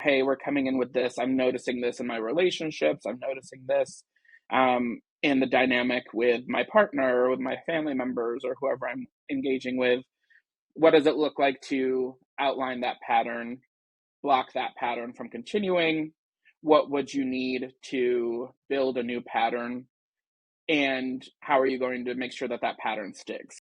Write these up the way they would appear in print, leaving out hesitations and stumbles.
hey, we're coming in with this. I'm noticing this in my relationships. I'm noticing this in the dynamic with my partner or with my family members or whoever I'm engaging with. What does it look like to outline that pattern, block that pattern from continuing? What would you need to build a new pattern? And how are you going to make sure that that pattern sticks?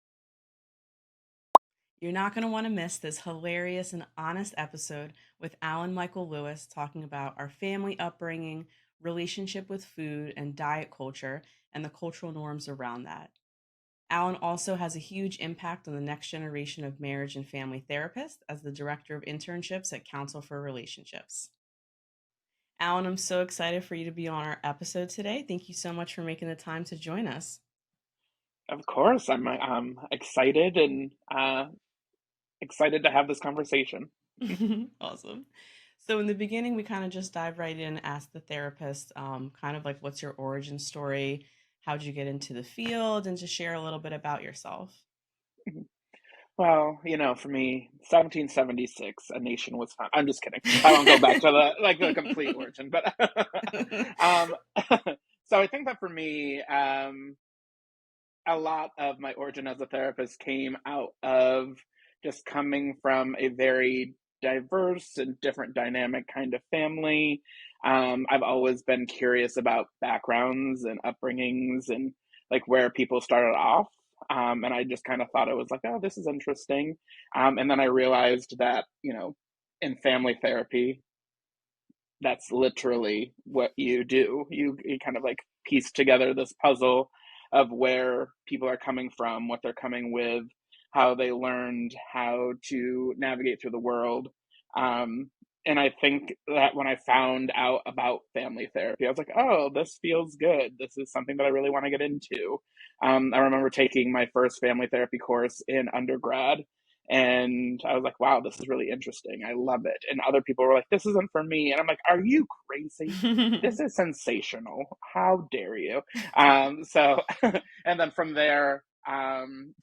You're not going to want to miss this hilarious and honest episode with Alan Michael Lewis talking about our family upbringing, relationship with food and diet culture, and the cultural norms around that. Alan also has a huge impact on the next generation of marriage and family therapists as the director of internships at Council for Relationships. Alan, I'm so excited for you to be on our episode today. Thank you so much for making the time to join us. Of course, I'm excited and excited to have this conversation. Awesome. So, in the beginning, we kind of just dive right in and ask the therapist, kind of like, what's your origin story? How'd you get into the field? And just share a little bit about yourself. Well, for me, 1776, a nation was found. I'm just kidding. I won't go back to the complete origin, but um, so I think that for me, a lot of my origin as a therapist came out of just coming from a very diverse and different dynamic kind of family. I've always been curious about backgrounds and upbringings and like where people started off. And I just kind of thought it was like, oh, this is interesting. And then I realized that, in family therapy, that's literally what you do. You kind of like piece together this puzzle of where people are coming from, what they're coming with, how they learned how to navigate through the world. And I think that when I found out about family therapy, I was like, oh, this feels good. This is something that I really want to get into. I remember taking my first family therapy course in undergrad, and I was like, wow, this is really interesting. I love it. And other people were like, this isn't for me. And I'm like, are you crazy? This is sensational. How dare you? So, and then from there,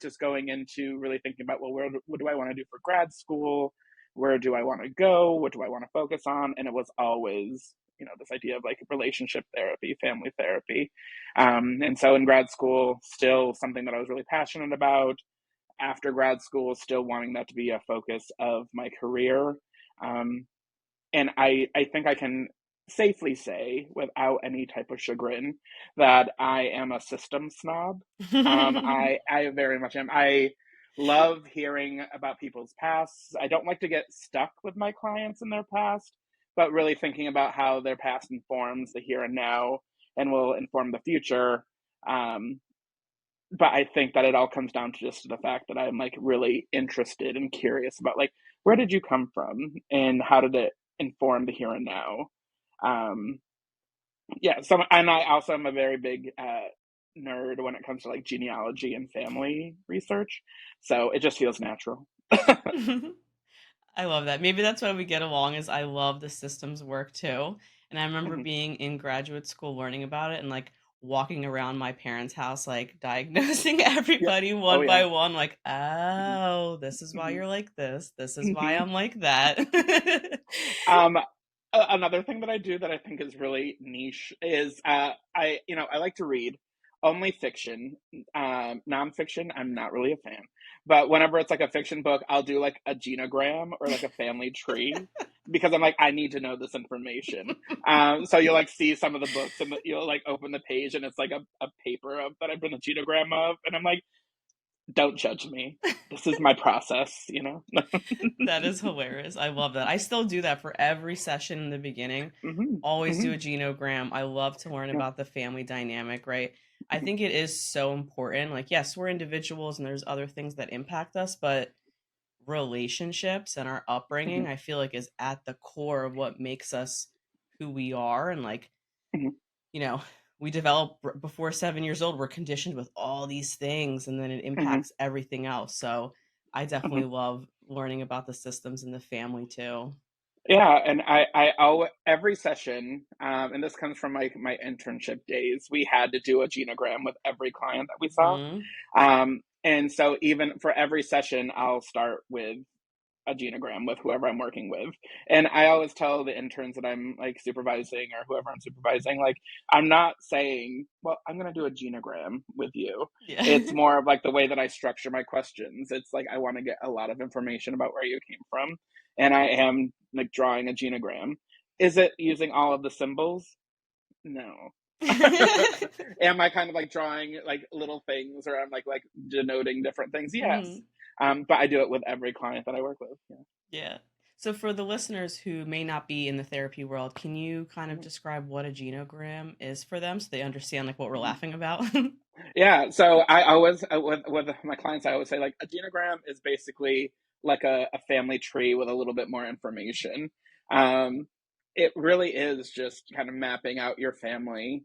just going into really thinking about, well, what do I want to do for grad school? Where do I want to go? What do I want to focus on? And it was always, this idea of like relationship therapy, family therapy. And so in grad school, still something that I was really passionate about. After grad school, still wanting that to be a focus of my career. Um, and I think I can safely say, without any type of chagrin, that I am a system snob. I very much am. I love hearing about people's pasts. I don't like to get stuck with my clients in their past, but really thinking about how their past informs the here and now and will inform the future. But I think that it all comes down to just the fact that I'm like really interested and curious about like, where did you come from and how did it inform the here and now? Um, yeah. So, and I also am a very big nerd when it comes to like genealogy and family research. So it just feels natural. I love that. Maybe that's why we get along is I love the systems work too. And I remember Mhm. being in graduate school learning about it and like walking around my parents' house, like diagnosing Yeah. everybody Oh one yeah. by one, like, Hmm. oh, this is why Hmm. you're like this. This is why Hmm. I'm like that. Um, Another thing that I do that I think is really niche is I like to read only fiction. Nonfiction, I'm not really a fan. But whenever it's like a fiction book, I'll do like a genogram or like a family tree because I'm like, I need to know this information. So you'll like see some of the books and you'll like open the page and it's like a paper that I've done a genogram of, and I'm like, don't judge me. This is my process. That is hilarious. I love that. I still do that for every session in the beginning. Hmm. Always do Hmm. a genogram. I love to learn Yeah. about the family dynamic, right? I Hmm. think it is so important. Like, yes, we're individuals and there's other things that impact us, but relationships and our upbringing, Hmm. I feel like is at the core of what makes us who we are. And like, Hmm. you know, we develop before 7 years old, we're conditioned with all these things and then it Hmm. impacts everything else. So I Hmm. definitely love learning about the systems in the family too. Yeah, and every session, and this comes from my internship days. We had to do a genogram with every client that we saw, Hmm. and so even for every session, I'll start with a genogram with whoever I'm working with. And I always tell the interns that I'm like supervising or whoever I'm supervising, like, I'm not saying, well, I'm going to do a genogram with you. Yeah. It's more of like the way that I structure my questions. It's like, I want to get a lot of information about where you came from. And I am like drawing a genogram. Is it using all of the symbols? No. Am I kind of like drawing like little things, or I'm like denoting different things? Yes. Mhm. But I do it with every client that I work with. Yeah. Yeah. So for the listeners who may not be in the therapy world, can you kind of describe what a genogram is for them so they understand like what we're Mhm. laughing about? Yeah. So I always, with my clients, I always say like a genogram is basically like a family tree with a little bit more information. Um, it really is just kind of mapping out your family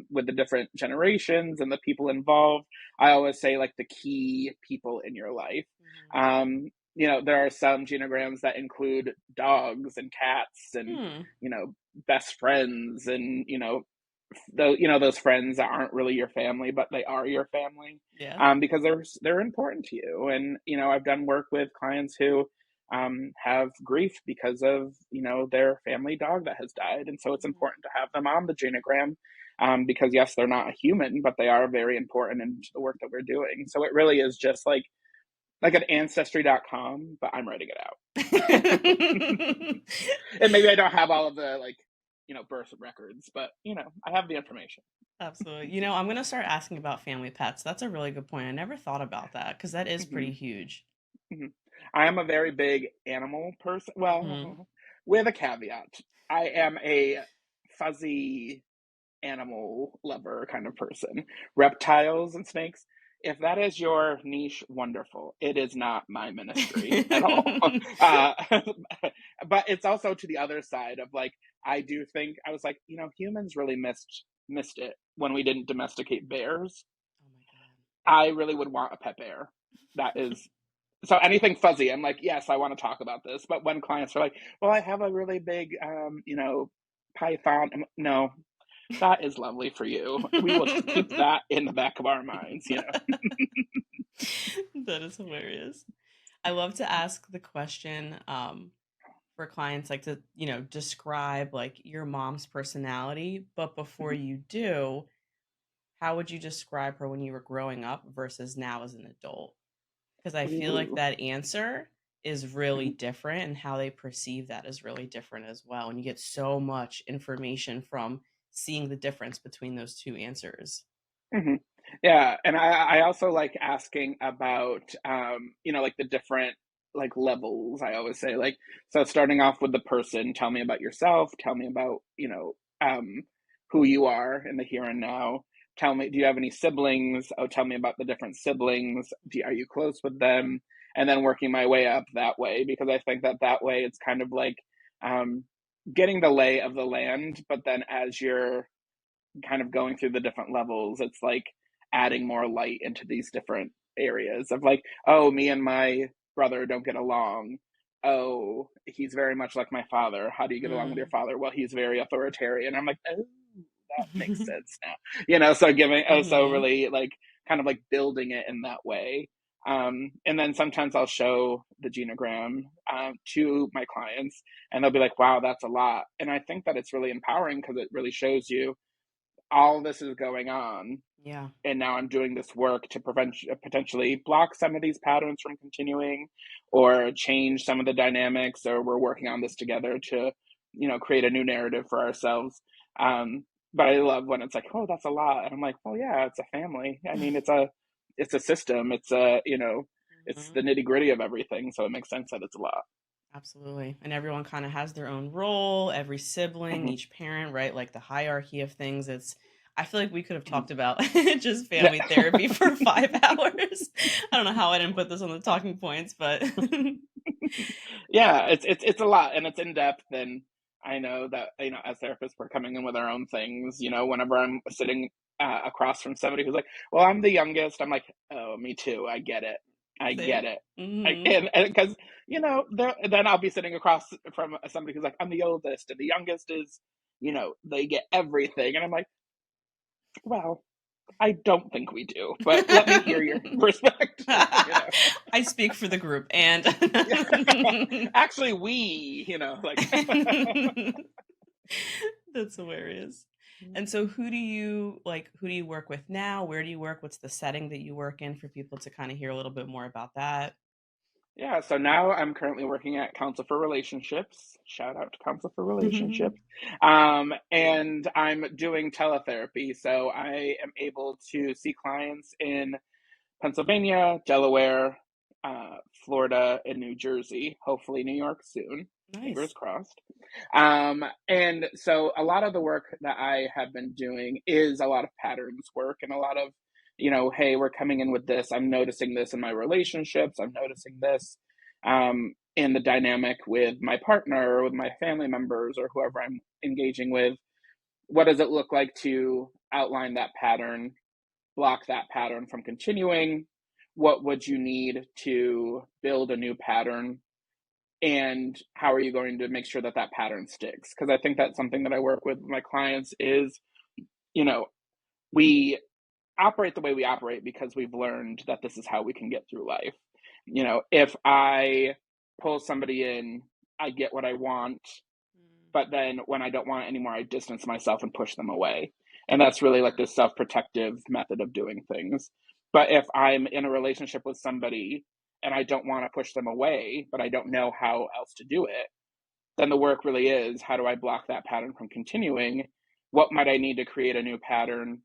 with the different generations and the people involved. I always say like the key people in your life. There are some genograms that include dogs and cats and, Hmm. best friends and, those friends that aren't really your family, but they are your family, Yeah. because they're important to you. And I've done work with clients who have grief because of their family dog that has died, and so it's Mhm. important to have them on the genogram, because yes, they're not a human, but they are very important in the work that we're doing. So it really is just like an ancestry.com, but I'm writing it out. And maybe I don't have all of the birth records, but I have the information. Absolutely. I'm going to start asking about family pets. That's a really good point. I never thought about that because that is Hmm. pretty huge. Hmm. I am a very big animal person. Hmm. Well, with a caveat, I am a fuzzy animal lover kind of person. Reptiles and snakes. If that is your niche, wonderful. It is not my ministry at all. Uh, but it's also to the other side of like, I do think I was like, humans really missed it when we didn't domesticate bears. Oh my I really would want a pet bear. That is so anything fuzzy. I'm like, yes, I want to talk about this. But when clients are like, well, I have a really big, python. No, that is lovely for you. We will keep God. that in the back of our minds. That is hilarious. I love to ask the question for clients like to, describe like your mom's personality, but before Mhm, you do, how would you describe her when you were growing up versus now as an adult? Because I feel like ooh, that answer is really mhm, different and how they perceive that is really different as well. And you get so much information from seeing the difference between those two answers. mhm. Yeah, and I also like asking about like the different like levels. I always say like, so starting off with the person, tell me about yourself, tell me about who you are in the here and now. Tell me, do you have any siblings? Oh, tell me about the different siblings. Are you close with them? And then working my way up that way, because I think that way it's kind of like um, getting the lay of the land. But then as you're kind of going through the different levels, it's like adding more light into these different areas of like, oh, me and my brother don't get along. Oh, he's very much like my father. How do you get along with your Mm. father? Well, he's very authoritarian. I'm like, oh, that makes sense now. So so Hmm. really like kind of like building it in that way. And then sometimes I'll show the genogram to my clients, and they'll be like, wow, that's a lot. And I think that it's really empowering because it really shows you all this is going on, Yeah. and now I'm doing this work to prevent potentially block some of these patterns from continuing or change some of the dynamics, or we're working on this together to create a new narrative for ourselves. But I love when it's like, oh, that's a lot, and I'm like, well, yeah, it's a family. I mean, it's a system. It's the Mhm. nitty gritty of everything, so it makes sense that it's a lot. Absolutely. And everyone kind of has their own role, every sibling, Hmm. each parent, right? Like the hierarchy of things. I feel like we could have Hmm. talked about just Yeah. family therapy for 5 hours. I don't know how I didn't put this on the talking points, but Yeah, it's a lot, and it's in depth. And I know that as therapists we're coming in with our own things. Whenever I'm sitting across from somebody who's like, well, I'm the youngest, I'm like, oh, me too, I get it, I same. get it. Hmm. And because then I'll be sitting across from somebody who's like, I'm the oldest, and the youngest is they get everything, and I'm like, well, I don't think we do, but let me hear your perspective, I speak for the group, and Actually, we, like. that's hilarious. And so who do you work with now? Where do you work? What's the setting that you work in for people to kind of hear a little bit more about that? Yeah, so now I'm currently working at Counsel for Relationships. Shout out to Counsel for Relationships. And I'm doing teletherapy. So I am able to see clients in Pennsylvania, Delaware, Florida, and New Jersey. Hopefully, New York soon. Fingers Nice. crossed. And so a lot of the work that I have been doing is a lot of patterns work and a lot of, hey, we're coming in with this. I'm noticing this in my relationships. I'm noticing this in the dynamic with my partner or with my family members or whoever I'm engaging with. What does it look like to outline that pattern, block that pattern from continuing? What would you need to build a new pattern? And how are you going to make sure that that pattern sticks? Because I think that's something that I work with my clients is, you know, we operate the way we operate because we've learned that this is how we can get through life. If I pull somebody in, I get what I want, but then when I don't want it anymore, I distance myself and push them away. And that's really like this self-protective method of doing things. But if I'm in a relationship with somebody and I don't want to push them away, but I don't know how else to do it, then the work really is, how do I block that pattern from continuing? What might I need to create a new pattern?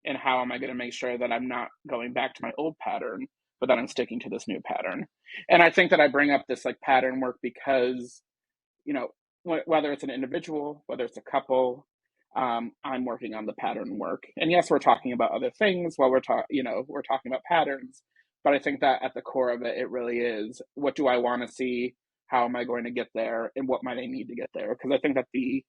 And how am I going to make sure that I'm not going back to my old pattern, but that I'm sticking to this new pattern? And I think that I bring up this like pattern work because, you know, whether it's an individual, whether it's a couple, I'm working on the pattern work. And yes, we're talking about other things while we're talking about patterns. But I think that at the core of it, it really is, what do I want to see? How am I going to get there? And what might I need to get there? Because I think that the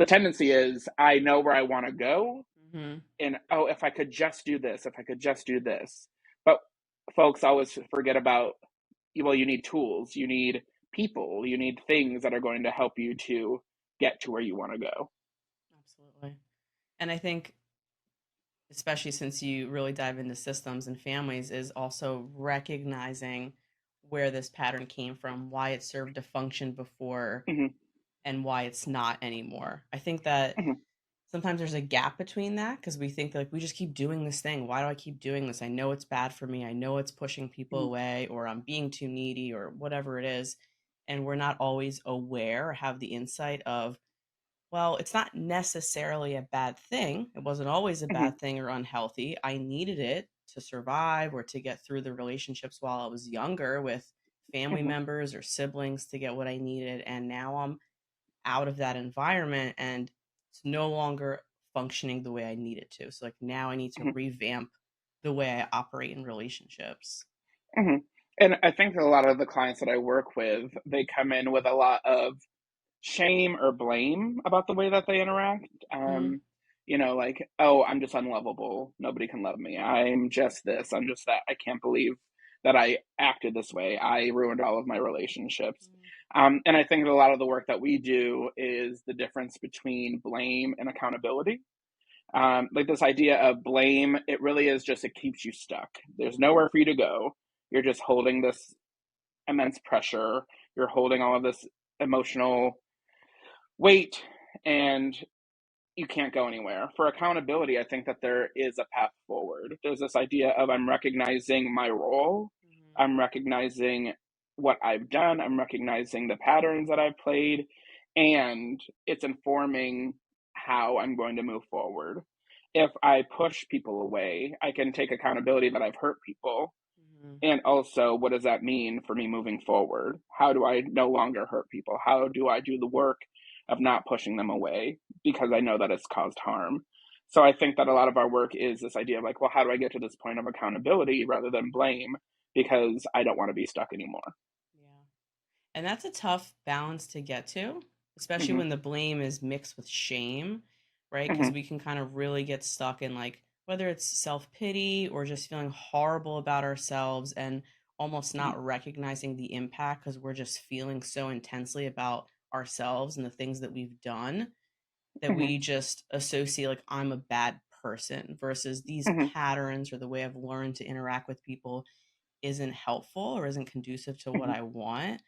tendency is I know where I want to go. Mm-hmm. And oh, if I could just do this, if I could just do this. But folks always forget about, well, you need tools, you need people, you need things that are going to help you to get to where you want to go. Absolutely. And I think, especially since you really dive into systems and families, is also recognizing where this pattern came from, why it served a function before, Hmm. and why it's not anymore. I think that Hmm. sometimes there's a gap between that because we think like we just keep doing this thing. Why do I keep doing this? I know it's bad for me. I know it's pushing people Hmm. away, or I'm being too needy, or whatever it is. And we're not always aware or have the insight of, well, it's not necessarily a bad thing. It wasn't always a Hmm. bad thing or unhealthy. I needed it to survive or to get through the relationships while I was younger with family Hmm. members or siblings to get what I needed. And now I'm out of that environment and it's no longer functioning the way I need it to. So like now I need to Hmm. revamp the way I operate in relationships. Hmm. And I think that a lot of the clients that I work with, they come in with a lot of shame or blame about the way that they interact. Mm-hmm. Like, oh, I'm just unlovable. Nobody can love me. I'm just this. I'm just that. I can't believe that I acted this way. I ruined all of my relationships. And I think that a lot of the work that we do is the difference between blame and accountability. Like this idea of blame, it really is just, it keeps you stuck. There's nowhere for you to go. You're just holding this immense pressure. You're holding all of this emotional weight, and you can't go anywhere. For accountability, I think that there is a path forward. There's this idea of, I'm recognizing my role, Mm-hmm. I'm recognizing what I've done, I'm recognizing the patterns that I've played, and it's informing how I'm going to move forward. If I push people away, I can take accountability that I've hurt people. Mm-hmm. And also, what does that mean for me moving forward? How do I no longer hurt people? How do I do the work of not pushing them away because I know that it's caused harm? So I think that a lot of our work is this idea of like, well, how do I get to this point of accountability rather than blame? Because I don't want to be stuck anymore. Yeah. And that's a tough balance to get to, especially Hmm. when the blame is mixed with shame, right? Because Hmm. we can kind of really get stuck in like whether it's self pity or just feeling horrible about ourselves and almost not recognizing the impact because we're just feeling so intensely about ourselves and the things that we've done that Hmm. we just associate like I'm a bad person versus these Mhm. patterns or the way I've learned to interact with people isn't helpful or isn't conducive to what Mhm. I want.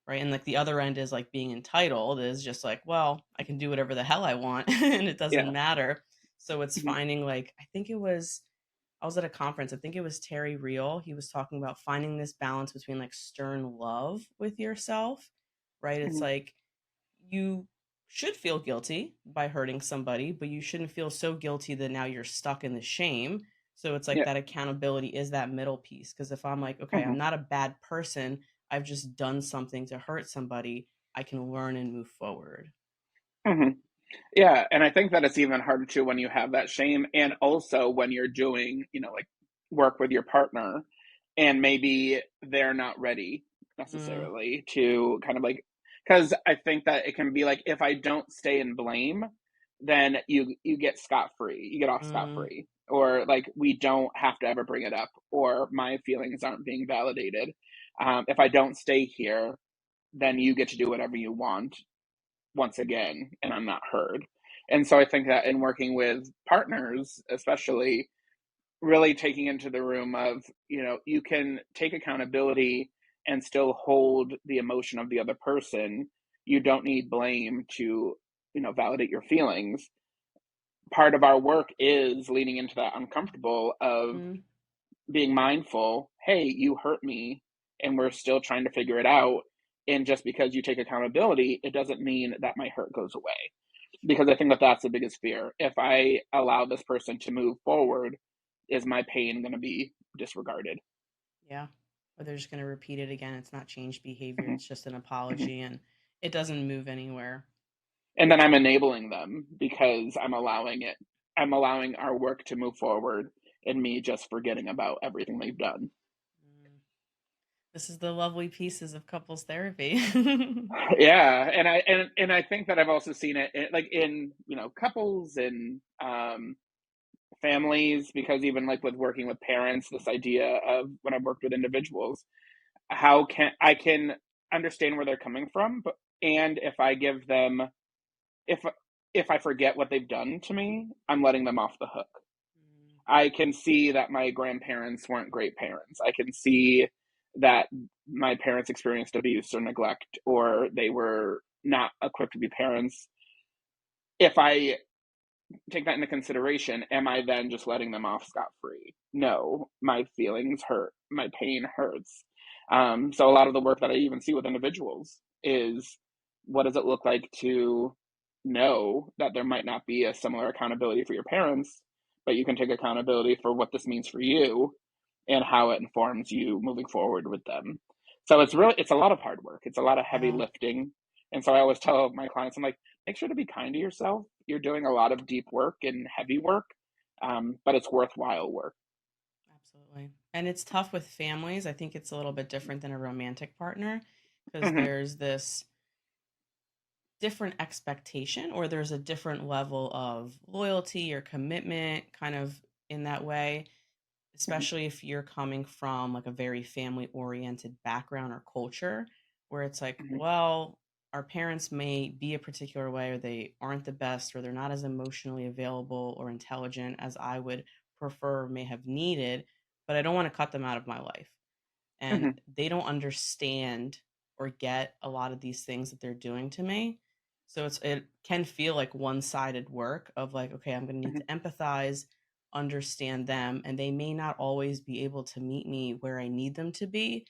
Right. And like the other end is like being entitled is just like, well, I can do whatever the hell I want and it doesn't Yeah. matter. So it's Mhm. finding like, I was at a conference. I think it was Terry Real. He was talking about finding this balance between like stern love with yourself, right? It's Mhm. like you should feel guilty by hurting somebody, but you shouldn't feel so guilty that now you're stuck in the shame. So it's like Yeah. that accountability is that middle piece. Because if I'm like, okay, Mhm. I'm not a bad person, I've just done something to hurt somebody, I can learn and move forward. Mhm. Yeah, and I think that it's even harder too when you have that shame, and also when you're doing, like work with your partner, and maybe they're not ready Mm, necessarily to kind of like, because I think that it can be like if I don't stay in blame, then you get scot free, you get off scot mm, free, or like we don't have to ever bring it up, or my feelings aren't being validated. If I don't stay here, then you get to do whatever you want once again, and I'm not heard. And so I think that in working with partners, especially, really taking into the room of, you can take accountability and still hold the emotion of the other person. You don't need blame to, validate your feelings. Part of our work is leaning into that uncomfortable of mm. being mindful, hey, you hurt me, and we're still trying to figure it out. And just because you take accountability, it doesn't mean that my hurt goes away, because I think that that's the biggest fear. If I allow this person to move forward, is my pain going to be disregarded? Yeah. Or they're just going to repeat it again. It's not changed behavior, Mhm. it's just an Mhm. apology and it doesn't move anywhere. And then I'm enabling them because I'm allowing our work to move forward, and me just forgetting about everything they've done. Mm. This is the lovely pieces of couples therapy. Yeah, and I think that I've also seen it like in, couples and families, because even like with working with parents, this idea of when I've worked with individuals, how can understand where they're coming from, but and if I give them, if if I forget what they've done to me, I'm letting them off the hook. Mm, I can see that my grandparents weren't great parents. I can see that my parents experienced abuse or neglect, or they were not equipped to be parents. If I take that into consideration, am I then just letting them off scot free? No, my feelings hurt. My pain hurts. So a lot of the work that I even see with individuals is, what does it look like to know that there might not be a similar accountability for your parents, but you can take accountability for what this means for you and how it informs you moving forward with them. So it's a lot of hard work. It's a lot of heavy yeah, lifting. And so I always tell my clients, I'm like, make sure to be kind to yourself. You're doing a lot of deep work and heavy work, but it's worthwhile work. absolutely. And it's tough with families. I think it's a little bit different than a romantic partner because Hmm. there's this different expectation or there's a different level of loyalty or commitment kind of in that way, Hmm. especially if you're coming from like a very family oriented background or culture where it's like, Hmm. well, our parents may be a particular way or they aren't the best or they're not as emotionally available or intelligent as I would prefer or may have needed, but I don't want to cut them out of my life. And Hmm. they don't understand or get a lot of these things that they're doing to me. So it can feel like one-sided work of like, okay, I'm going to need to Hmm. empathize, understand them, and they may not always be able to meet me where I need them to be,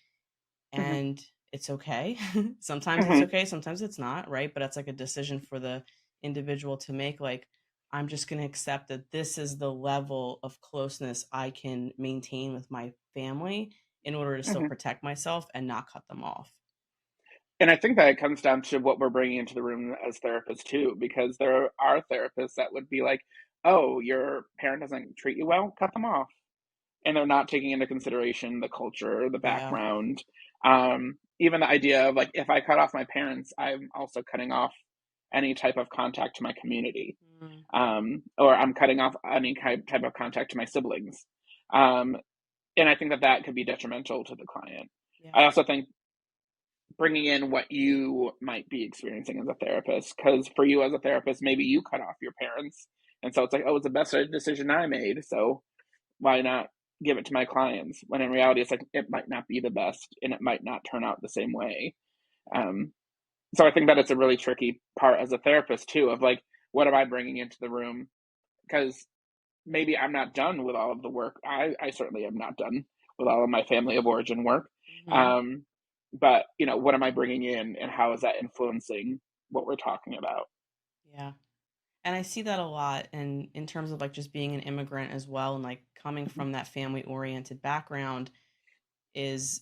Hmm. and it's okay. Sometimes it's Hmm. okay, sometimes it's not, right? But it's like a decision for the individual to make like I'm just going to accept that this is the level of closeness I can maintain with my family in order to still Hmm. protect myself and not cut them off. And I think that it comes down to what we're bringing into the room as therapists too, because there are therapists that would be like, "Oh, your parent doesn't treat you well, cut them off," and they're not taking into consideration the culture, the Yeah. background, even the idea of like, if I cut off my parents, I'm also cutting off any type of contact to my community, Mm, or I'm cutting off any type of contact to my siblings, um, and I think that that could be detrimental to the client. yeah. I also think bringing in what you might be experiencing as a therapist, because for you as a therapist, maybe you cut off your parents And so it's like, oh, it's the best decision I made. So why not give it to my clients? When in reality, it's like, it might not be the best and it might not turn out the same way. Um, so I think that it's a really tricky part as a therapist too, of like, what am I bringing into the room? Because maybe I'm not done with all of the work. I certainly am not done with all of my family of origin work. Hmm. Um, but what am I bringing in, and how is that influencing what we're talking about? Yeah. And I see that a lot in terms of like just being an immigrant as well and like coming Mhm, from that family oriented background is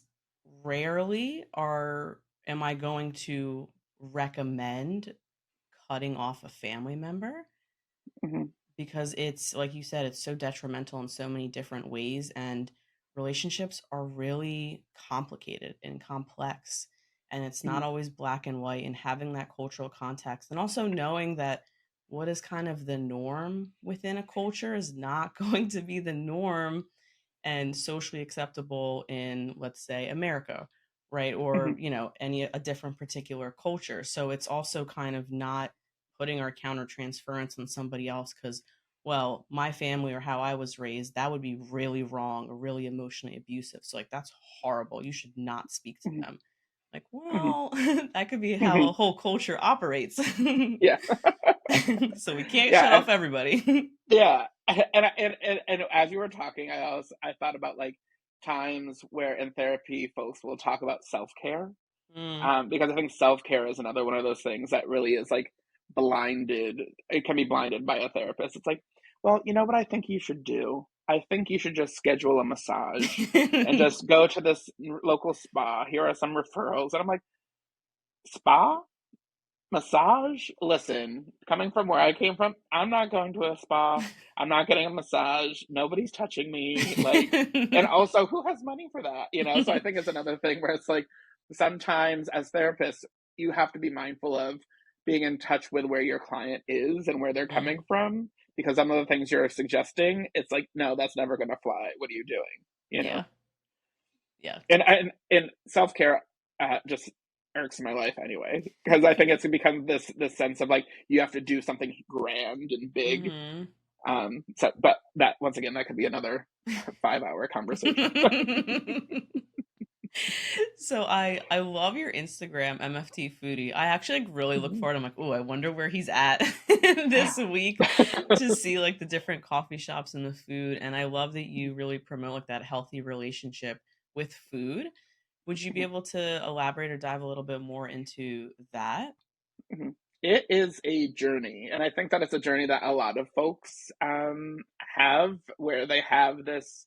rarely are am I going to recommend cutting off a family member mhm, because it's like you said, it's so detrimental in so many different ways, and relationships are really complicated and complex, and it's not mhm, always black and white, and having that cultural context and also knowing that what is kind of the norm within a culture is not going to be the norm and socially acceptable in, let's say, America, right? Or, mhm, any a different particular culture. So it's also kind of not putting our counter transference on somebody else because, well, my family or how I was raised, that would be really wrong or really emotionally abusive. So like that's horrible. You should not speak to mhm, them. Like, mhm, well, that could be how a mhm. whole culture operates. Yeah. So we can't shut Yeah, off everybody. yeah, and as you were talking, I thought about like times where in therapy folks will talk about self-care, Mm. because I think self-care is another one of those things that really is like blinded. It can be blinded by a therapist. It's like, well, you know what I think you should do? I think you should just schedule a massage and just go to this local spa. Here are some referrals, and I'm like, spa? Massage? Listen, coming from where I came from, I'm not going to a spa. I'm not getting a massage. Nobody's touching me. Like, and also, who has money for that? So I think it's another thing where it's like sometimes as therapists, you have to be mindful of being in touch with where your client is and where they're coming Mhm. from. Because some of the things you're suggesting, it's like, no, that's never going to fly. What are you doing? You know? Yeah. Yeah. And self care just irks my life anyway, because I think it's become this sense of like you have to do something grand and big. Mhm. So, but that once again, that could be another 5 hour conversation. So I love your Instagram, MFT Foodie. I actually like really look Mhm. forward. I'm like, oh, I wonder where he's at this week to see like the different coffee shops and the food. And I love that you really promote like that healthy relationship with food. Would you be able to elaborate or dive a little bit more into that? Mhm. It is a journey, and I think that it's a journey that a lot of folks have, where they have this,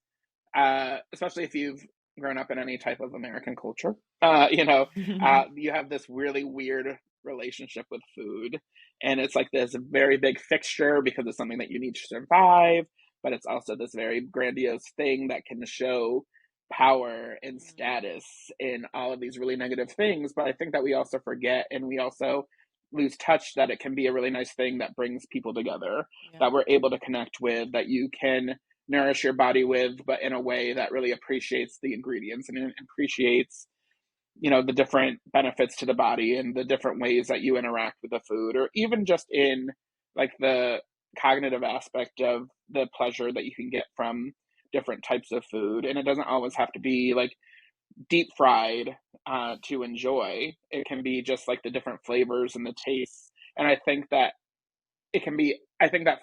especially if you've grown up in any type of American culture, you have this really weird relationship with food. And it's like this very big fixture because it's something that you need to survive, but it's also this very grandiose thing that can show power and status in all of these really negative things. But I think that we also forget, and we also lose touch, that it can be a really nice thing that brings people together, Yeah. that we're able to connect with, that you can nourish your body with, but in a way that really appreciates the ingredients and appreciates, the different benefits to the body and the different ways that you interact with the food, or even just in like the cognitive aspect of the pleasure that you can get from different types of food. And it doesn't always have to be like deep fried to enjoy. It can be just like the different flavors and the tastes. And I think that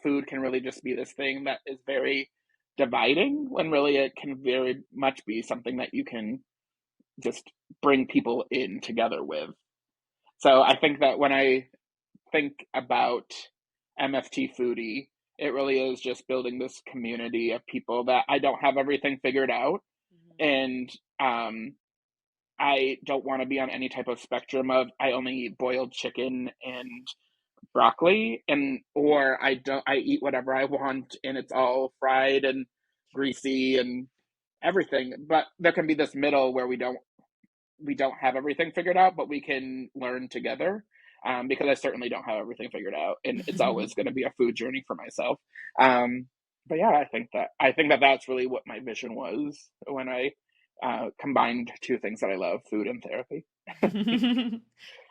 food can really just be this thing that is very dividing, when really it can very much be something that you can just bring people in together with. So I think that when I think about MFT Foodie, it really is just building this community of people that I don't have everything figured out. Mhm. And I don't want to be on any type of spectrum of I only eat boiled chicken and broccoli, and or I eat whatever I want and it's all fried and greasy and everything. But there can be this middle where we don't have everything figured out, but we can learn together. Because I certainly don't have everything figured out, and it's always going to be a food journey for myself. Um, but yeah, I think that that's really what my vision was when I combined two things that I love: food and therapy.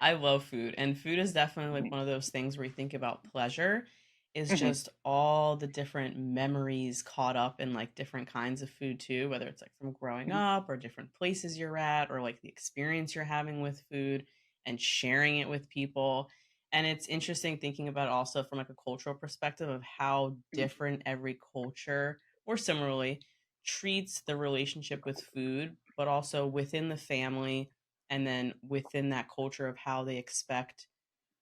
I love food, and food is definitely like one of those things where you think about pleasure. is Hmm. just all the different memories caught up in like different kinds of food too, whether it's like from growing Hmm. up or different places you're at or like the experience you're having with food and sharing it with people. And it's interesting thinking about it also from like a cultural perspective of how different every culture or similarly treats the relationship with food, but also within the family and then within that culture of how they expect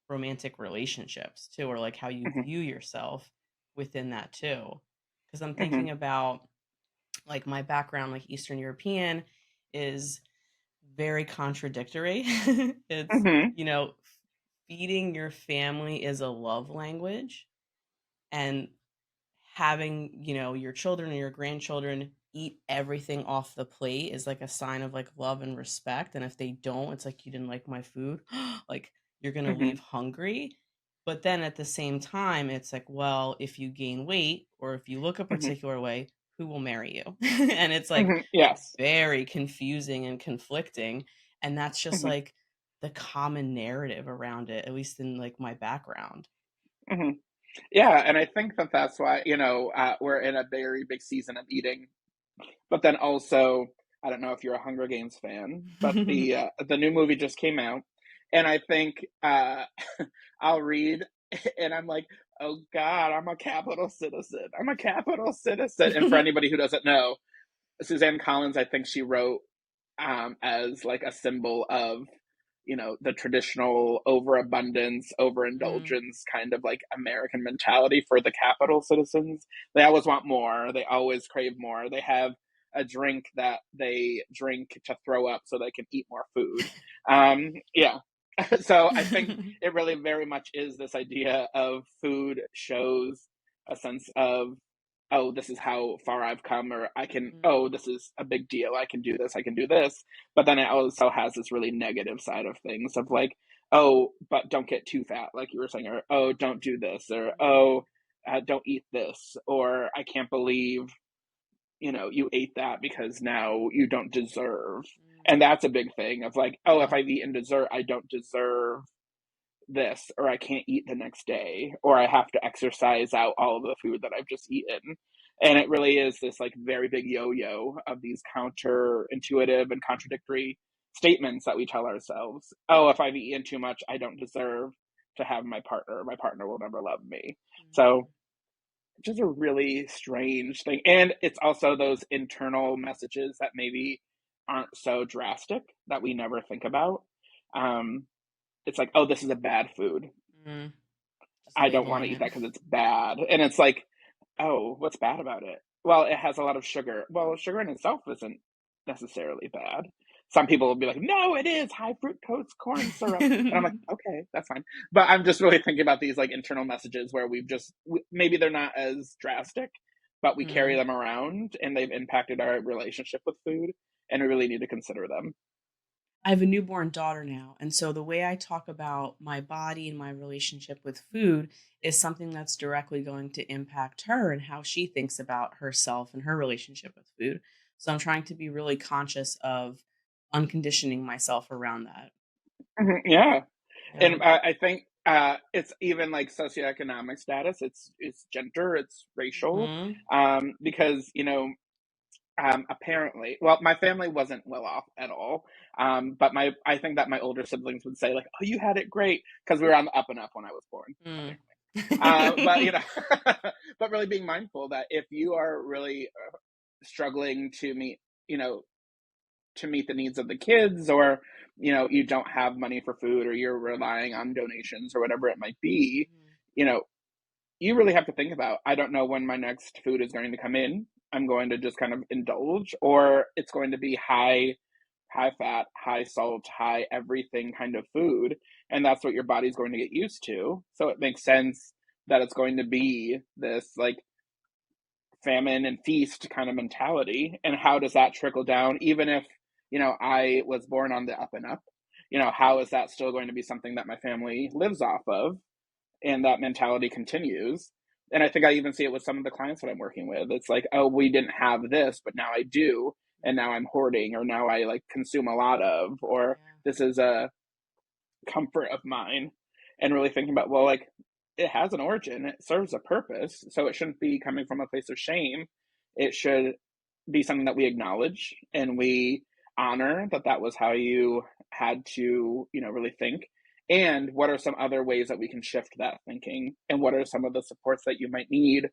romantic relationships too, or like how you Hmm. view yourself within that too. Because I'm Hmm. thinking about like my background, like Eastern European, is very contradictory. It's, Hmm. you know, feeding your family is a love language, and having, your children or your grandchildren eat everything off the plate is like a sign of like love and respect. And if they don't, it's like you didn't like my food. Like you're going to Hmm. leave hungry. But then at the same time, it's like, well, if you gain weight or if you look a Hmm. particular way, who will marry you? And it's like Hmm. Yes. very confusing and conflicting. And that's just Hmm. like the common narrative around it, at least in like my background. Hmm. Yeah, and I think that that's why, we're in a very big season of eating. But then also, I don't know if you're a Hunger Games fan, but the new movie just came out, and I think I'll read, and I'm like, oh God, I'm a capital citizen. I'm a capital citizen. And for anybody who doesn't know, Suzanne Collins, I think she wrote as like a symbol of the traditional overabundance, Mm, overindulgence kind of like American mentality for the capital citizens. They always want more, they always crave more, they have a drink that they drink to throw up so they can eat more food. Yeah. So I think it really very much is this idea of food shows a sense of, oh, this is how far I've come, or I can, mm, oh, this is a big deal, I can do this, I can do this. But then it also has this really negative side of things of like, oh, but don't get too fat, like you were saying, or oh, don't do this, or mm, oh, don't eat this, or I can't believe you ate that because now you don't deserve. And mm. that's a big thing of like, oh, if Yeah. I've eaten dessert, I don't deserve this, or I can't eat the next day, or I have to exercise out all of the food that I've just eaten. And it really is this like very big yo-yo of these counterintuitive and contradictory statements that we tell ourselves. Oh, if I've eaten too much, I don't deserve to have my partner. My partner will never love me. So Mm, just a really strange thing. And it's also those internal messages that maybe aren't so drastic that we never think about. Um, it's like, oh, this is a bad food. mm. Just I don't want to labeling eat it. that because it's bad. And it's like, oh, what's bad about it? Well, it has a lot of sugar. Well, sugar in itself isn't necessarily bad. Some people will be like, no, it is high fructose corn syrup. And I'm like, okay, that's fine. But I'm just really thinking about these like internal messages where maybe they're not as drastic, but we carry Mm. them around and they've impacted our relationship with food. And we really need to consider them. I have a newborn daughter now, and so the way I talk about my body and my relationship with food is something that's directly going to impact her and how she thinks about herself and her relationship with food. So I'm trying to be really conscious of unconditioning myself around that. Mhm, yeah. Yeah. And I think it's even like socioeconomic status. It's gender. It's racial. Mhm. Because apparently, well, my family wasn't well off at all. But I think that my older siblings would say like, "Oh, you had it great," because we were on the up and up when I was born. Mm. Apparently, but but really being mindful that if you are really struggling you know, to meet the needs of the kids, or you don't have money for food, or you're relying on donations or whatever it might be, Mhm. you know you really have to think about, I don't know when my next food is going to come in. I'm going to just kind of indulge, or it's going to be high fat, high salt, high everything kind of food, and that's what your body's going to get used to. So it makes sense that it's going to be this like famine and feast kind of mentality. And how does that trickle down, even if I was born on the up and up? How is that still going to be something that my family lives off of, and that mentality continues? And I think I even see it with some of the clients that I'm working with. It's like, oh, we didn't have this, but now I do, and now I'm hoarding, or now I like consume a lot of, or Yeah. this is a comfort of mine. And really thinking about, well, like, it has an origin, it serves a purpose, so it shouldn't be coming from a place of shame. It should be something that we acknowledge and we honor that that was how you had to, really think. And what are some other ways that we can shift that thinking? And what are some of the supports that you might need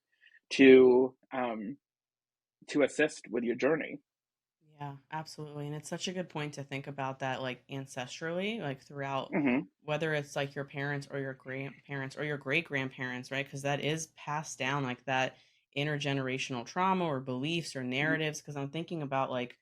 to assist with your journey? Yeah, absolutely. And it's such a good point to think about that, like ancestrally, like throughout, Hmm. whether it's like your parents or your grandparents or your great grandparents, right? Because that is passed down, like that intergenerational trauma or beliefs or Hmm. narratives. Because I'm thinking about like,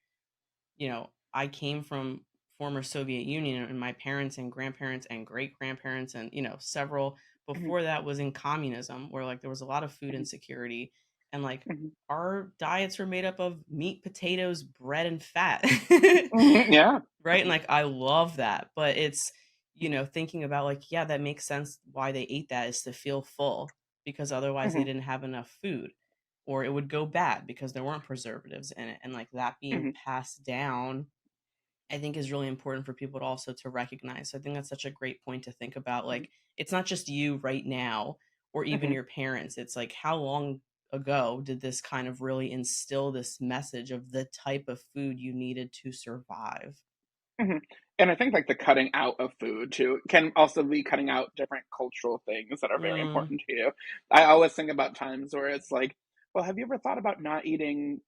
I came from former Soviet Union, and my parents and grandparents and great grandparents and, several Hmm. before that was in communism where like there was a lot of food insecurity, and like Hmm. our diets were made up of meat, potatoes, bread, and fat. Hmm. Yeah. Right? And like I love that. But it's, thinking about like, yeah, that makes sense why they ate that is to feel full because otherwise they Hmm. didn't have enough food or it would go bad because there weren't preservatives in it. And like that being Hmm. passed down, I think is really important for people to also to recognize. So I think that's such a great point to think about. Like it's not just you right now or even Hmm. your parents. It's like how long ago did this kind of really instill this message of the type of food you needed to survive? Hmm. And I think like the cutting out of food too can also be cutting out different cultural things that are very Mm. important to you. I always think about times where it's like, well, have you ever thought about not eating,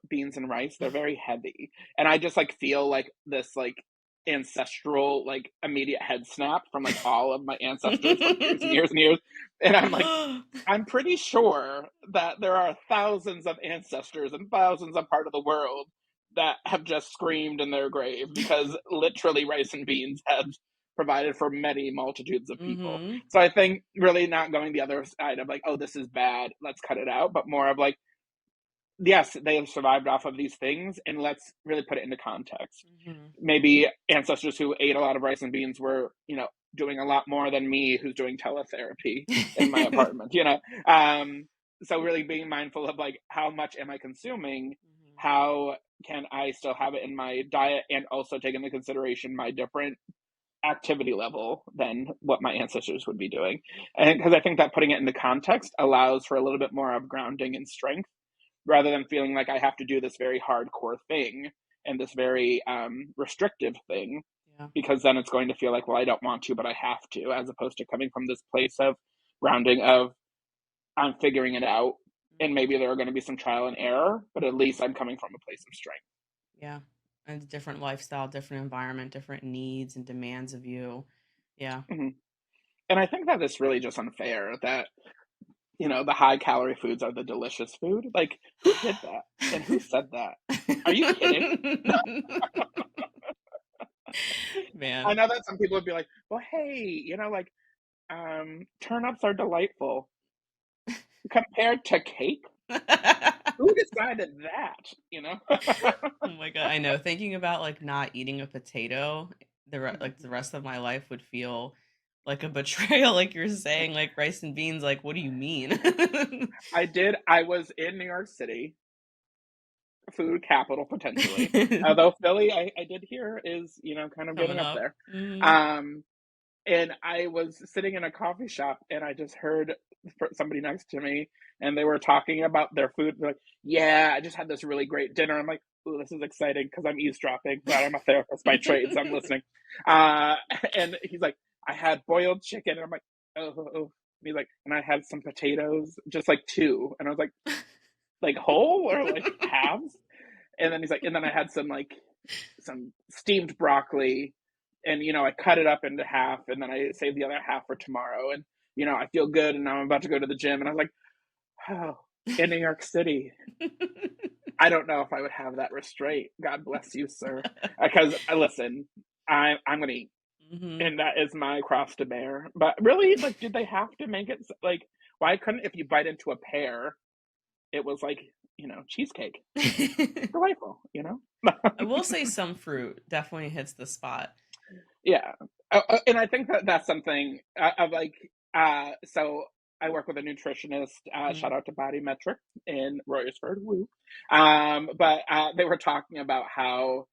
beans and rice? They're very heavy. And I just like feel like this like ancestral, like immediate head snap from like all of my ancestors for years and years and years. And I'm like, I'm pretty sure that there are thousands of ancestors and thousands of part of the world that have just screamed in their grave because literally rice and beans have provided for many multitudes of people. Mhm. So I think really not going the other side of like, oh, this is bad, let's cut it out, but more of like, yes, they have survived off of these things, and let's really put it into context. Mhm. Maybe ancestors who ate a lot of rice and beans were, doing a lot more than me who's doing teletherapy in my apartment, so really being mindful of like how much am I consuming, Mhm. how can I still have it in my diet, and also take into consideration my different activity level than what my ancestors would be doing. And because I think that putting it into context allows for a little bit more of grounding and strength rather than feeling like I have to do this very hardcore thing and this very restrictive thing, Yeah. because then it's going to feel like, well, I don't want to, but I have to, as opposed to coming from this place of grounding of I'm figuring it out. And Mhm. maybe there are going to be some trial and error, but at least I'm coming from a place of strength. Yeah. And a different lifestyle, different environment, different needs and demands of you. Yeah. Hmm. And I think that it's really just unfair that, the high calorie foods are the delicious food. Like, who did that? And who said that? Are you kidding? I Man. know that some people would be like, well, hey, like, turnips are delightful compared to cake. Who decided that? Oh my god, I know. Thinking about like not eating a potato, like the rest of my life would feel like a betrayal. Like you're saying, like rice and beans. Like, what do you mean? I did. I was in New York City, food capital potentially. Although Philly, I did hear is, kind of getting Coming up up. there. Mm. Um, and I was sitting in a coffee shop and I just heard somebody next to me and they were talking about their food. They're like, yeah, I just had this really great dinner. I'm like, ooh, this is exciting because I'm eavesdropping, but I'm a therapist by trade, so I'm listening. Uh, and he's like, I had boiled chicken. And I'm like, oh, oh, oh. And he's like, and I had some potatoes, just like two. And I was like whole or like halves? And then he's like, and then I had some steamed broccoli, and I cut it up into half, and then I saved the other half for tomorrow, and I feel good, and now I'm about to go to the gym, and I was like, oh, in New York City, I don't know if I would have that restraint. God bless you, sir, because listen, I'm gonna eat, Hmm. and that is my cross to bear. But really, like, did they have to make it like? Why couldn't if you bite into a pear, it was like cheesecake, delightful, I will say some fruit definitely hits the spot. Yeah, and I think that that's something of like. So I work with a nutritionist. Shout Mhm. out to Body Metric in Royersford. Woo. But they were talking about how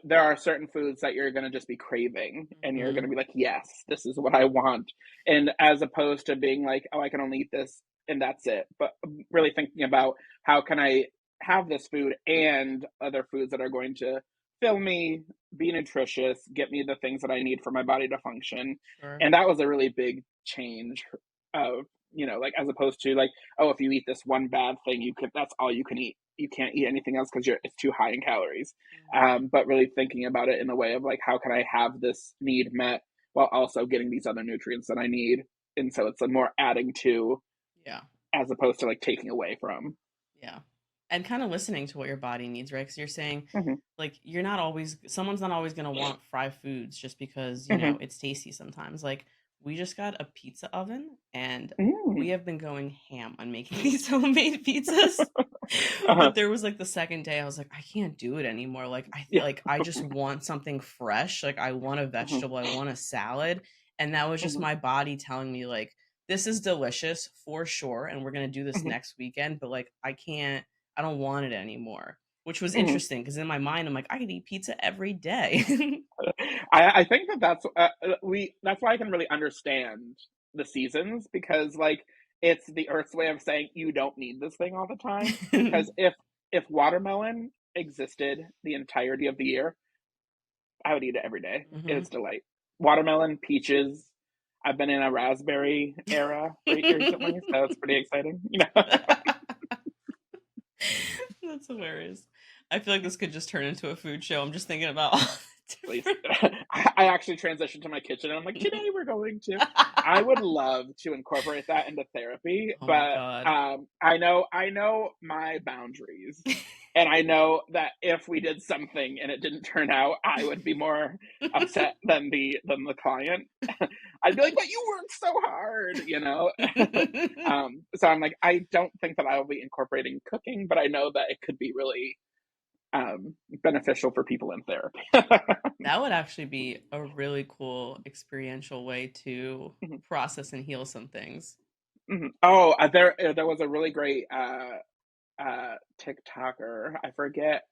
there are certain foods that you're going to just be craving and you're going to Mhm. be like, yes, this is what I want. And as opposed to being like, oh, I can only eat this and that's it. But really thinking about how can I have this food and other foods that are going to fill me, be nutritious, get me the things that I need for my body to function. Sure. And that was a really big change of, like as opposed to like, oh, if you eat this one bad thing, that's all you can eat. You can't eat anything else because it's too high in calories. Mhm. But really thinking about it in the way of like, how can I have this need met while also getting these other nutrients that I need? And so it's a more adding to Yeah. as opposed to like taking away from. Yeah. And kind of listening to what your body needs, right? Because you're saying, Hmm. like, someone's not always going to want fried foods just because, Hmm. it's tasty sometimes. Like, we just got a pizza oven and we Mm. have been going ham on making these homemade pizzas. Uh-huh. But there was like the second day I was like, I can't do it anymore. Like, Yeah. I just want something fresh. Like, I want a Hmm. vegetable, I want a salad. And that was just Hmm. my body telling me, like, this is delicious for sure. And we're going to do this Hmm. next weekend. But like, I don't want it anymore, which was Hmm. interesting because in my mind, I'm like, I could eat pizza every day. I think that's why I can really understand the seasons because like it's the Earth's way of saying you don't need this thing all the time. Because if watermelon existed the entirety of the year, I would eat it every day. Hmm. It's delight. Watermelon, peaches. I've been in a raspberry era recently, so it's pretty exciting. That's hilarious. I feel like this could just turn into a food show. I'm just thinking about all the Please. different. I actually transitioned to my kitchen and I'm like, today we're going to. I would love to incorporate that into therapy, Oh my but god. I know my boundaries. And I know that if we did something and it didn't turn out, I would be more upset than the client. I'd be like, but you worked so hard. So I'm like, I don't think that I will be incorporating cooking, but I know that it could be really beneficial for people in therapy. That would actually be a really cool experiential way to Mhm, process and heal some things. mhm. Oh, there was a really great TikToker. I forget.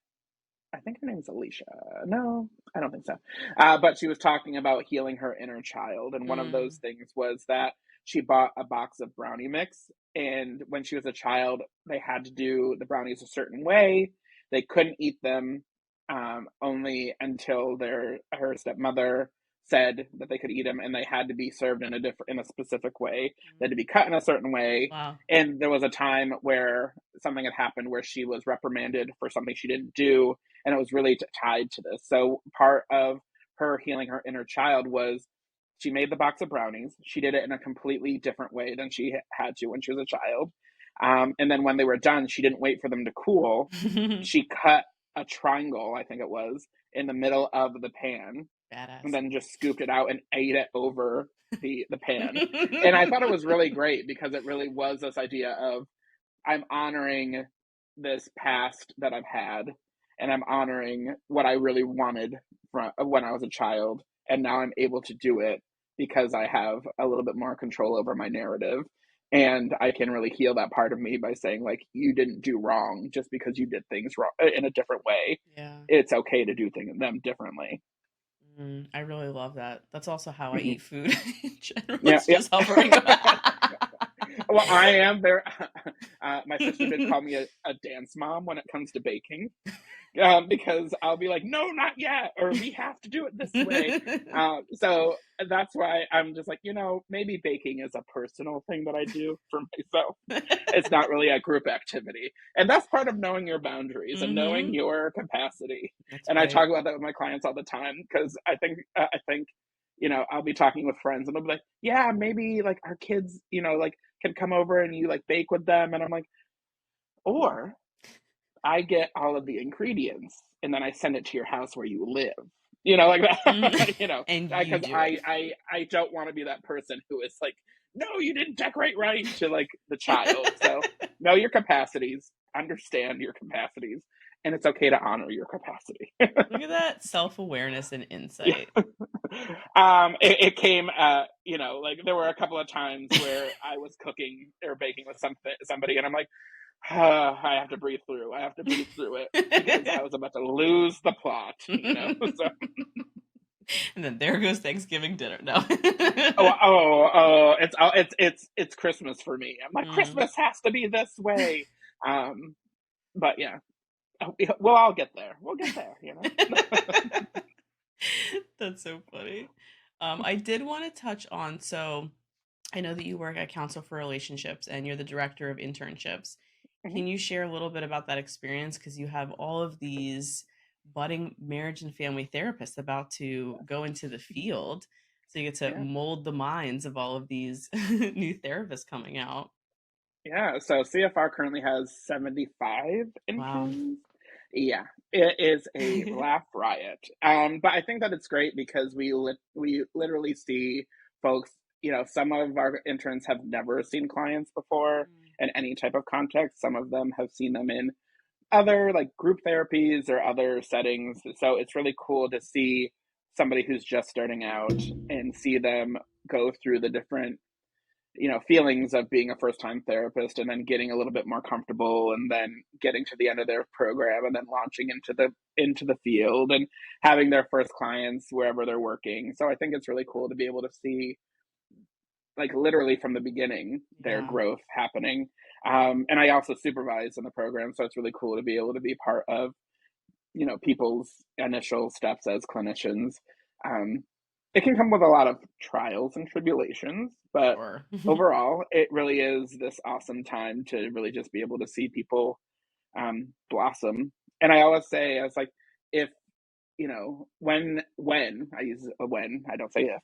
I think her name is Alicia. No, I don't think so. But she was talking about healing her inner child, and one of those Mm. things was that she bought a box of brownie mix, and when she was a child, they had to do the brownies a certain way. They couldn't eat them only until her stepmother said that they could eat them, and they had to be served in a specific way. They had to be cut in a certain way. Wow. And there was a time where something had happened where she was reprimanded for something she didn't do, and it was really tied to this. So part of her healing her inner child was she made the box of brownies. She did it in a completely different way than she had to when she was a child. And then when they were done, she didn't wait for them to cool. She cut a triangle, I think it was, in the middle of the pan, and Badass. then just scooped it out and ate it over the pan. And I thought it was really great because it really was this idea of I'm honoring this past that I've had, and I'm honoring what I really wanted from when I was a child, and now I'm able to do it because I have a little bit more control over my narrative. And I can really heal that part of me by saying, like, you didn't do wrong just because you did things wrong in a different way. Yeah. It's okay to do them differently. I really love that. That's also how I Hmm. eat food in general. Yeah, It's yeah. just hovering. Well, I am very. My sister did call me a dance mom when it comes to baking, because I'll be like, no, not yet, or we have to do it this way. So that's why I'm just like, maybe baking is a personal thing that I do for myself. It's not really a group activity. And that's part of knowing your boundaries and knowing Hmm. your capacity. That's And I right. talk about that with my clients all the time because I think, I'll be talking with friends and they'll be like, yeah, maybe like our kids, like can come over and you like bake with them. And I'm like, or I get all of the ingredients and then I send it to your house where you live. Like Mhm. that, And you because do I, it. I, I don't want to be that person who is like, no, you didn't decorate right to like the child. So know your capacities, understand your capacities, and it's okay to honor your capacity. Look at that self-awareness and Yeah. insight. It came, like there were a couple of times where I was cooking or baking with somebody, and I'm like, I have to breathe through. I have to breathe through it because I was about to lose the plot, you know? So, And then there goes Thanksgiving dinner. No. it's Christmas for me. I'm like, Mm. Christmas has to be this way. Um, but yeah, we'll all get there. We'll get there, you know? That's so funny. I did want to touch on, so I know that you work at Council for Relationships and you're the director of internships. Mhm. Can you share a little bit about that experience? Because you have all of these budding marriage and family therapists about to go into the field. So you get to Yeah. mold the minds of all of these new therapists coming out. Yeah, so CFR currently has 75 Wow. interns. Yeah, it is a laugh riot. But I think that it's great because we literally see folks, some of our interns have never seen clients before Mm. in any type of context. Some of them have seen them in other like group therapies or other settings. So it's really cool to see somebody who's just starting out and see them go through the different feelings of being a first time therapist and then getting a little bit more comfortable and then getting to the end of their program and then launching into the field and having their first clients wherever they're working. So I think it's really cool to be able to see like literally from the beginning their Yeah. growth happening. And I also supervise in the program, so it's really cool to be able to be part of people's initial steps as clinicians. Um, it can come with a lot of trials and tribulations, but Sure. overall, it really is this awesome time to really just be able to see people blossom. And I always say, I was like, if when I use a when, I don't say if.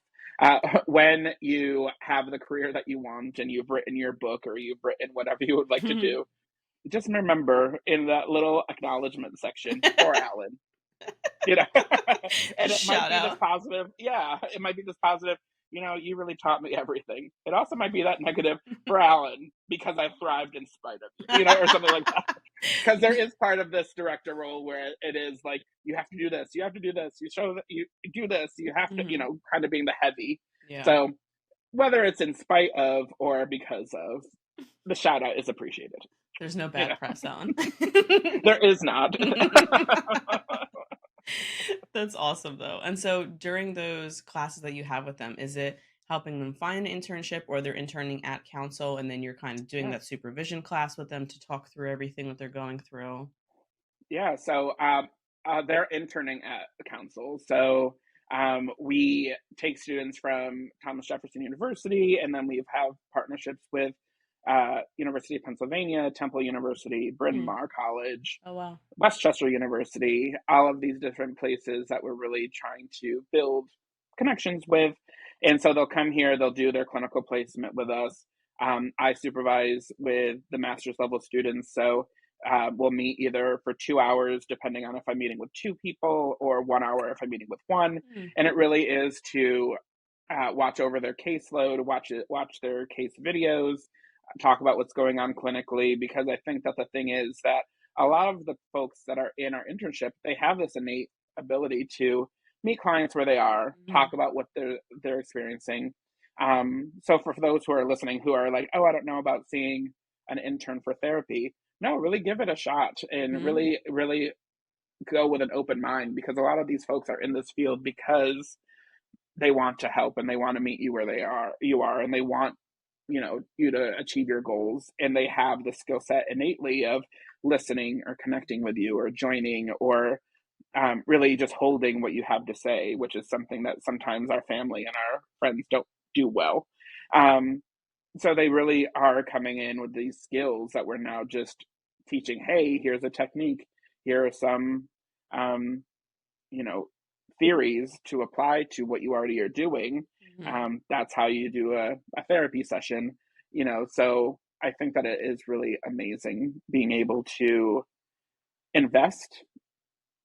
When you have the career that you want and you've written your book or you've written whatever you would like to do, just remember in that little acknowledgement section, poor Alan, you know, and it might Shout be this out. positive. Yeah, it might be this positive. You really taught me everything. It also might be that negative for Alan because I thrived in spite of you, or something like that. Because there is part of this director role where it is like you have to do this, you have to do this, you show that you do this, you have to, Mhm. kind of being the heavy. Yeah. So whether it's in spite of or because of, the shout out is appreciated. There's no You bad know, press, Ellen. there is not. That's awesome though. And so during those classes that you have with them, is it helping them find an internship or they're interning at council and then you're kind of doing Yeah. that supervision class with them to talk through everything that they're going through? Yeah, so they're interning at the council. So we take students from Thomas Jefferson University, and then we have partnerships with University of Pennsylvania, Temple University, Bryn Mhm. Mawr College, Oh wow. Westchester University, all of these different places that we're really trying to build connections with. And so they'll come here, they'll do their clinical placement with us. I supervise with the master's level students. So we'll meet either for 2 hours, depending on if I'm meeting with two people, or 1 hour if I'm meeting with one. Mm. And it really is to watch over their caseload, watch their case videos, talk about what's going on clinically. Because I think that the thing is that a lot of the folks that are in our internship, they have this innate ability to meet clients where they are, talk Mhm. about what they're experiencing. So for those who are listening who are like, oh, I don't know about seeing an intern for therapy, no, really give it a shot and Mhm. really, really go with an open mind, because a lot of these folks are in this field because they want to help and they want to meet you where you are, and they want you to achieve your goals, and they have the skill set innately of listening or connecting with you or joining or really just holding what you have to say, which is something that sometimes our family and our friends don't do well. um, so they really are coming in with these skills that we're now just teaching. Hey, here's a technique, here are some um, you know theories to apply to what you already are doing. Mhm. That's how you do a therapy session. So I think that it is really amazing being able to invest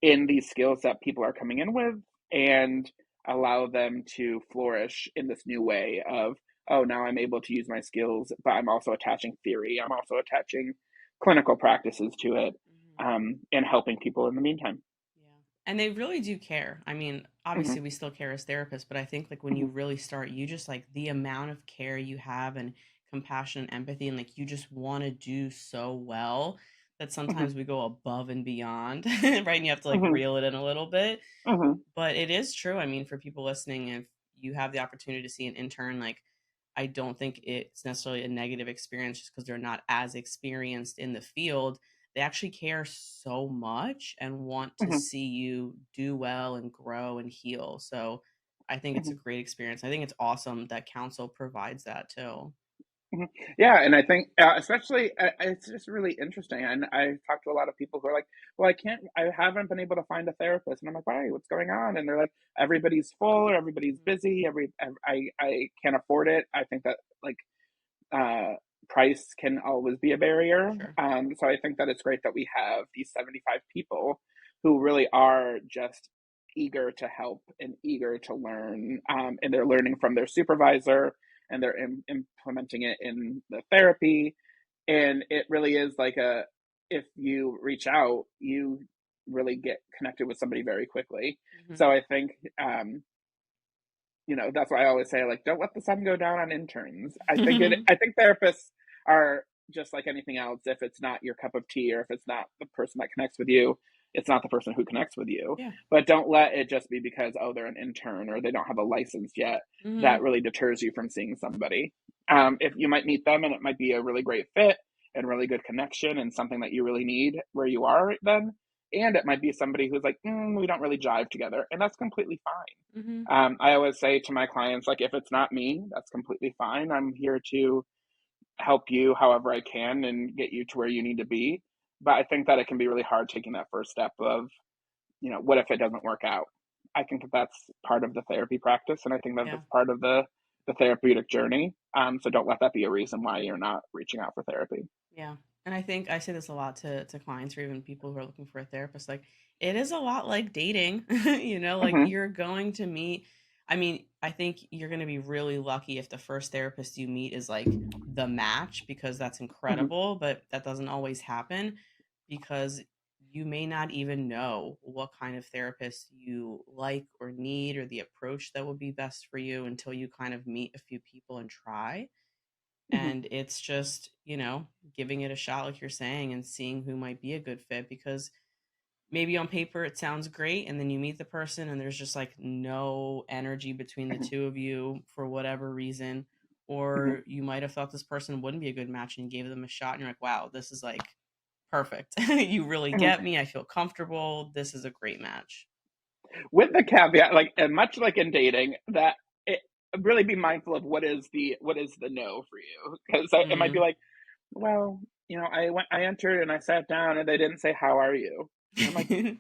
in these skills that people are coming in with and allow them to flourish in this new way of, oh, now I'm able to use my skills, but I'm also attaching theory, I'm also attaching clinical practices to it, Mhm. and helping people in the meantime. Yeah. And they really do care. I mean, Hmm. obviously we still care as therapists, but I think like when Hmm. you really start, you just like the amount of care you have and compassion and empathy, and like you just want to do so well that Hmm. sometimes we go above and beyond, right? And you have to like Hmm. reel it in a little bit. Hmm. But it is true. I mean, for people listening, if you have the opportunity to see an intern, like I don't think it's necessarily a negative experience just because they're not as experienced in the field. They actually care so much and want to Hmm. see you do well and grow and heal. So I think it's a Hmm. great experience. I think it's awesome that council provides that too. Hmm. Yeah, and I think especially it's just really interesting. And I talked to a lot of people who are like, "Well, I haven't been able to find a therapist," and I'm like, "Why? What's going on?" And they're like, "Everybody's full, or everybody's Mhm. busy. I can't afford it." I think that like uh, price can always be a For barrier. sure. So I think that it's great that we have these 75 people who really are just eager to help and eager to learn. And they're learning from their supervisor and they're implementing it in the therapy. And it really is like if you reach out, you really get connected with somebody very quickly. Hmm. So I think, that's why I always say, like, don't let the sun go down on interns. I think therapists are just like anything else. If it's not your cup of tea or if it's not the person that connects with you, it's not the person who connects with you. Yeah. But don't let it just be because, oh, they're an intern or they don't have a license yet. That Hmm. really deters you from seeing somebody. If you might meet them and it might be a really great fit and really good connection and something that you really need where you are, then, and it might be somebody who's like, we don't really jive together, and that's completely fine. Hmm. I always say to my clients, like, if it's not me, that's completely fine. I'm here to help you however I can and get you to where you need to be. But I think that it can be really hard taking that first step of, what if it doesn't work out? I think that that's part of the therapy practice, and I think that Yeah. that's part of the therapeutic journey. So don't let that be a reason why you're not reaching out for therapy. Yeah. And I think I say this a lot to clients or even people who are looking for a therapist. Like, it is a lot like dating, like Hmm. you're going to meet. I mean, I think you're going to be really lucky if the first therapist you meet is like the match because that's Hmm. incredible, but that doesn't always happen because you may not even know what kind of therapist you like or need or the approach that will be best for you until you kind of meet a few people and try. Hmm. And it's just, giving it a shot, like you're saying, and seeing who might be a good fit because maybe on paper it sounds great. And then you meet the person and there's just like no energy between the Hmm. two of you for whatever reason. Hmm. Or you might have thought this person wouldn't be a good match and you gave them a shot and you're like, wow, this is like perfect. You really Hmm. get me. I feel comfortable. This is a great match. With the caveat, like, and much like in dating, that it really be mindful of what is the no for you, because it might be Mm. like, well, I entered and I sat down and they didn't say how are you, and I'm like,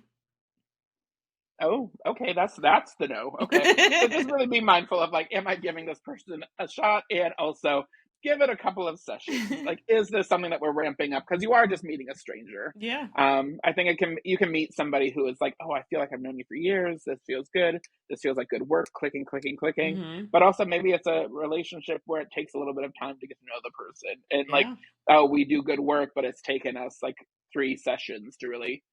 oh, okay, that's the no. Okay. So just really be mindful of, like, am I giving this person a shot? And also give it a couple of sessions. Like, is this something that we're ramping up? Because you are just meeting a stranger. Yeah. I think you can meet somebody who is like, oh, I feel like I've known you for years. This feels good. This feels like good work, clicking, clicking, clicking. Hmm. But also maybe it's a relationship where it takes a little bit of time to get to know the person. And like, Yeah. oh, we do good work, but it's taken us like 3 sessions to really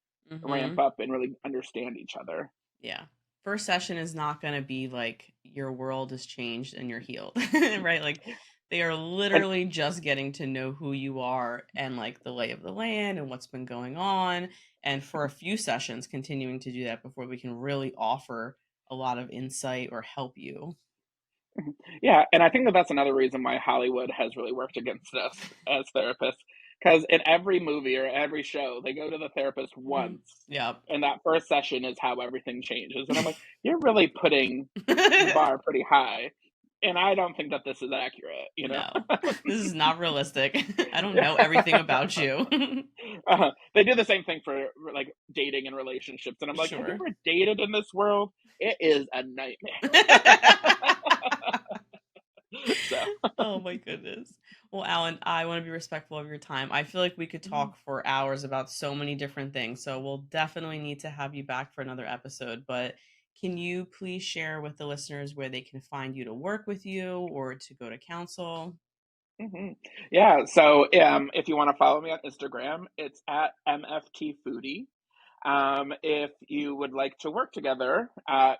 ramp Hmm. up and really understand each other. Yeah. First session is not going to be like your world has changed and you're healed, right? Like they are And literally just getting to know who you are and like the lay of the land and what's been going on. And for a few sessions, continuing to do that before we can really offer a lot of insight or help you. yeah, and I think that that's another reason why Hollywood has really worked against us as therapists. Because in every movie or every show, they go to the therapist Hmm. once, Yep. and that first session is how everything changes. And I'm like, you're really putting the bar pretty high, and I don't think that this is accurate. No, this is not realistic. I don't know everything about you. They do the same thing for like dating and relationships, and I'm like, have you Sure. ever dated in this world? It is a nightmare. So. Oh my goodness. Well, Alan, I want to be respectful of your time. I feel like we could talk for hours about so many different things. So we'll definitely need to have you back for another episode. But can you please share with the listeners where they can find you to work with you or to go to counsel? Hmm. Yeah. So if you want to follow me on Instagram, it's at MFT Foodie. If you would like to work together,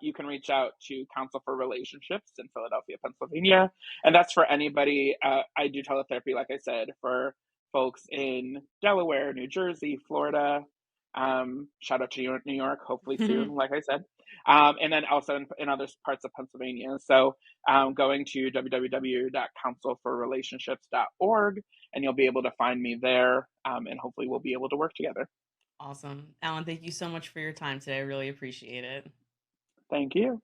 you can reach out to Council for Relationships in Philadelphia, Pennsylvania. And that's for anybody. I do teletherapy, like I said, for folks in Delaware, New Jersey, Florida. Shout out to New York, hopefully soon, like I said. And then also in other parts of Pennsylvania. So going to www.councilforrelationships.org, and you'll be able to find me there. And hopefully we'll be able to work together. Awesome. Alan, thank you so much for your time today. I really appreciate it. Thank you.